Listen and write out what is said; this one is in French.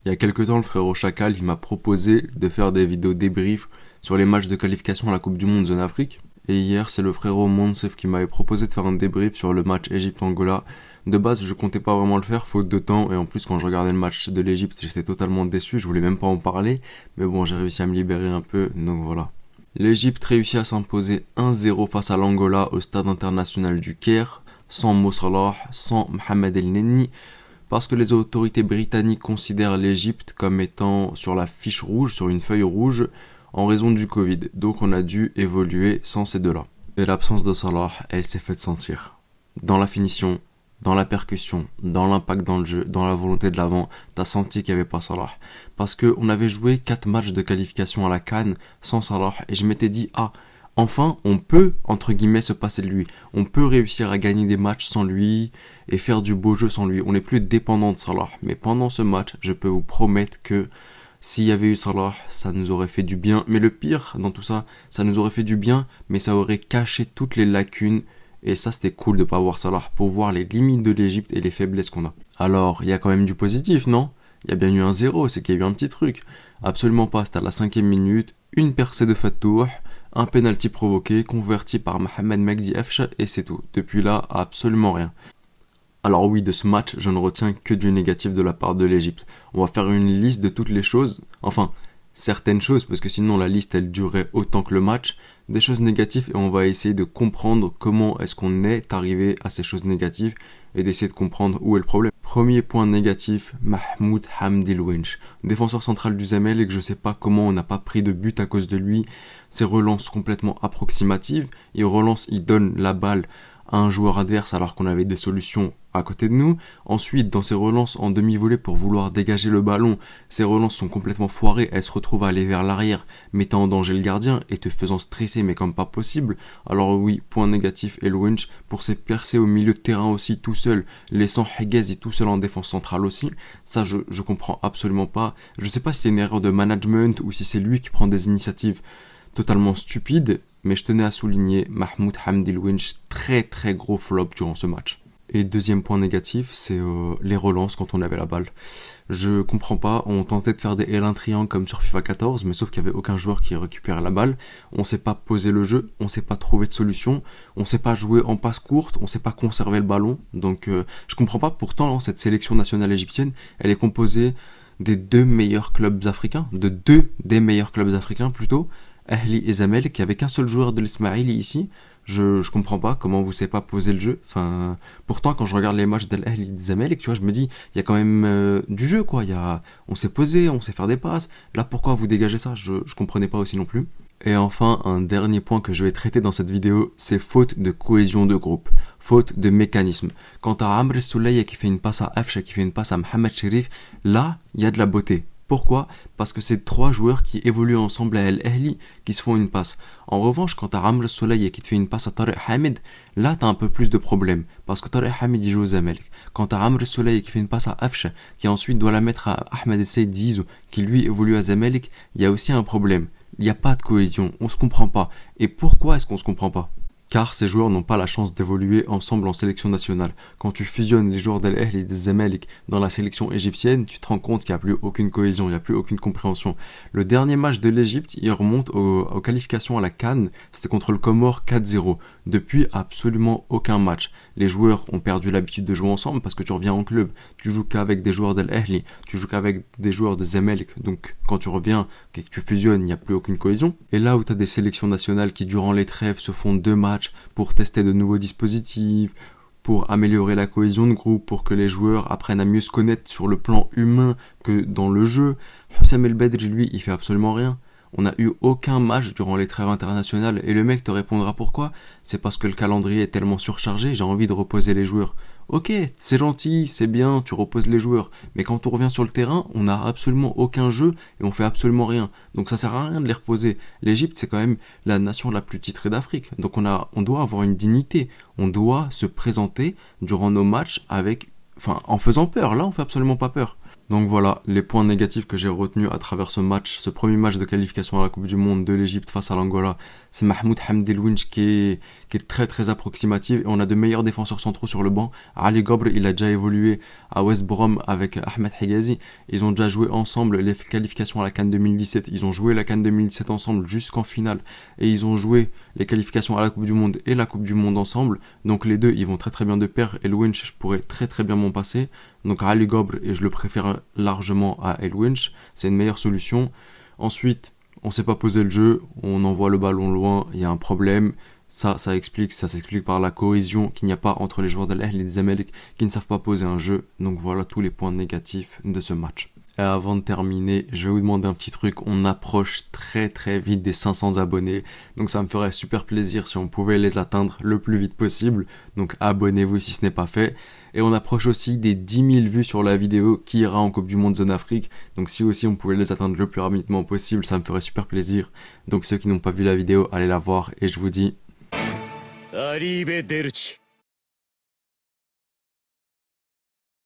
Il y a quelques temps, le frérot Chacal, il m'a proposé de faire des vidéos débrief sur les matchs de qualification à la Coupe du Monde Zone Afrique. Et hier, c'est le frérot Monsef qui m'avait proposé de faire un débrief sur le match Égypte-Angola. De base, je comptais pas vraiment le faire, faute de temps, et en plus, quand je regardais le match de l'Égypte, j'étais totalement déçu, je voulais même pas en parler. Mais bon, j'ai réussi à me libérer un peu, donc voilà. L'Égypte réussit à s'imposer 1-0 face à l'Angola au stade international du Caire, sans Mo Salah, sans Mohamed El Neni, parce que les autorités britanniques considèrent l'Égypte comme étant sur la fiche rouge, sur une feuille rouge, en raison du Covid. Donc on a dû évoluer sans ces deux-là. Et l'absence de Salah, elle s'est faite sentir. Dans la finition, dans la percussion, dans l'impact dans le jeu, dans la volonté de l'avant, t'as senti qu'il n'y avait pas Salah. Parce qu'on avait joué 4 matchs de qualification à la CAN sans Salah, et je m'étais dit, enfin, on peut, entre guillemets, se passer de lui. On peut réussir à gagner des matchs sans lui et faire du beau jeu sans lui. On n'est plus dépendant de Salah. Mais pendant ce match, je peux vous promettre que s'il y avait eu Salah, ça nous aurait fait du bien. Mais le pire dans tout ça, ça nous aurait fait du bien, mais ça aurait caché toutes les lacunes. Et ça, c'était cool de pas voir Salah pour voir les limites de l'Égypte et les faiblesses qu'on a. Alors, il y a quand même du positif, non? Il y a bien eu un 0, c'est qu'il y a eu un petit truc. Absolument pas, c'était à la 5e minute, une percée de Fattouh, un penalty provoqué, converti par Mohamed Magdi Afcha, et c'est tout. Depuis là, absolument rien. Alors oui, de ce match, je ne retiens que du négatif de la part de l'Égypte. On va faire une liste de toutes les choses, enfin, certaines choses, parce que sinon la liste elle durerait autant que le match, des choses négatives, et on va essayer de comprendre comment est-ce qu'on est arrivé à ces choses négatives, et d'essayer de comprendre où est le problème. Premier point négatif, Mahmoud Hamdi Louench, défenseur central du Zamalek, et que je sais pas comment on n'a pas pris de but à cause de lui. Ses relances complètement approximatives, il donne la balle à un joueur adverse alors qu'on avait des solutions à côté de nous. Ensuite, dans ses relances en demi-volée pour vouloir dégager le ballon, ses relances sont complètement foirées, elles se retrouvent à aller vers l'arrière, mettant en danger le gardien et te faisant stresser mais comme pas possible. Alors oui, point négatif, Elwench pour ses percées au milieu de terrain aussi tout seul, laissant Hegazi tout seul en défense centrale aussi. Ça, je comprends absolument pas. Je sais pas si c'est une erreur de management ou si c'est lui qui prend des initiatives totalement stupide, mais je tenais à souligner Mahmoud Hamdi Louench, très très gros flop durant ce match. Et deuxième point négatif, c'est les relances quand on avait la balle. Je comprends pas, on tentait de faire des L1 triangle comme sur FIFA 14, mais sauf qu'il y avait aucun joueur qui récupérait la balle. On sait pas poser le jeu, on sait pas trouver de solution, on sait pas jouer en passe courte, on sait pas conserver le ballon. Donc je comprends pas, pourtant cette sélection nationale égyptienne, elle est composée des deux meilleurs clubs africains, de deux des meilleurs clubs africains plutôt, Ahli et Zamalek, qui avait qu'un seul joueur de l'Ismaili ici. Je comprends pas comment vous savez pas poser le jeu. Enfin, pourtant quand je regarde les matchs d'Al Ahli et de Zamalek, tu vois, je me dis il y a quand même du jeu quoi. On sait poser, on sait faire des passes. Là pourquoi vous dégagez ça? Je comprenais pas aussi non plus. Et enfin, un dernier point que je vais traiter dans cette vidéo, c'est faute de cohésion de groupe, faute de mécanisme. Quant à Amr Souleye qui fait une passe à Afcha, qui fait une passe à Mohamed Cherif, là, il y a de la beauté. Pourquoi? Parce que c'est 3 joueurs qui évoluent ensemble à El Ahly qui se font une passe. En revanche, quand t'as Ramr Soleil qui te fait une passe à Tariq Hamid, là t'as un peu plus de problèmes. Parce que Tariq Hamid il joue aux Zamalek. Quand t'as Ramr Soleil qui fait une passe à Afcha, qui ensuite doit la mettre à Ahmed Saïd Zizou, qui lui évolue à Zamalek, il y a aussi un problème. Il n'y a pas de cohésion, on se comprend pas. Et pourquoi est-ce qu'on se comprend pas? Car ces joueurs n'ont pas la chance d'évoluer ensemble en sélection nationale. Quand tu fusionnes les joueurs d'Al Ahly et des Zamalek dans la sélection égyptienne, tu te rends compte qu'il n'y a plus aucune cohésion, il n'y a plus aucune compréhension. Le dernier match de l'Égypte, il remonte aux qualifications à la CAN, c'était contre le Comore 4-0. Depuis, absolument aucun match. Les joueurs ont perdu l'habitude de jouer ensemble parce que tu reviens en club, tu joues qu'avec des joueurs d'Al Ahly, tu joues qu'avec des joueurs de Zamalek, donc quand tu reviens et que tu fusionnes, il n'y a plus aucune cohésion. Et là où tu as des sélections nationales qui durant les trêves se font 2 matchs pour tester de nouveaux dispositifs, pour améliorer la cohésion de groupe, pour que les joueurs apprennent à mieux se connaître sur le plan humain que dans le jeu. Hussam El Bedri, lui, il fait absolument rien. On n'a eu aucun match durant les trêves internationales et le mec te répondra pourquoi. C'est parce que le calendrier est tellement surchargé, j'ai envie de reposer les joueurs. Ok, c'est gentil, c'est bien, tu reposes les joueurs, mais quand on revient sur le terrain, on n'a absolument aucun jeu et on fait absolument rien. Donc ça sert à rien de les reposer. L'Égypte, c'est quand même la nation la plus titrée d'Afrique. Donc on doit avoir une dignité. On doit se présenter durant nos matchs en faisant peur. Là, on fait absolument pas peur. Donc voilà, les points négatifs que j'ai retenus à travers ce premier match de qualification à la Coupe du Monde de l'Égypte face à l'Angola, c'est Mahmoud Hamdi Louench qui qui est très très approximative et on a de meilleurs défenseurs centraux sur le banc. Ali Gobr, il a déjà évolué à West Brom avec Ahmed Higazi. Ils ont déjà joué ensemble les qualifications à la CAN 2017. Ils ont joué la CAN 2017 ensemble jusqu'en finale et ils ont joué les qualifications à la Coupe du Monde et la Coupe du Monde ensemble. Donc les deux, ils vont très très bien de pair. Elwinch, je pourrais très très bien m'en passer. Donc Ali Gobr, et je le préfère largement à Elwinch. C'est une meilleure solution. Ensuite, on ne sait pas poser le jeu, on envoie le ballon loin, il y a un problème. Ça s'explique par la cohésion qu'il n'y a pas entre les joueurs de l'Ahl et des Zamalek qui ne savent pas poser un jeu. Donc voilà tous les points négatifs de ce match. Et avant de terminer, je vais vous demander un petit truc. On approche très très vite des 500 abonnés. Donc ça me ferait super plaisir si on pouvait les atteindre le plus vite possible. Donc abonnez-vous si ce n'est pas fait. Et on approche aussi des 10 000 vues sur la vidéo qui ira en Coupe du Monde Zone Afrique. Donc si aussi on pouvait les atteindre le plus rapidement possible, ça me ferait super plaisir. Donc ceux qui n'ont pas vu la vidéo, allez la voir et je vous dis... Arrivederci.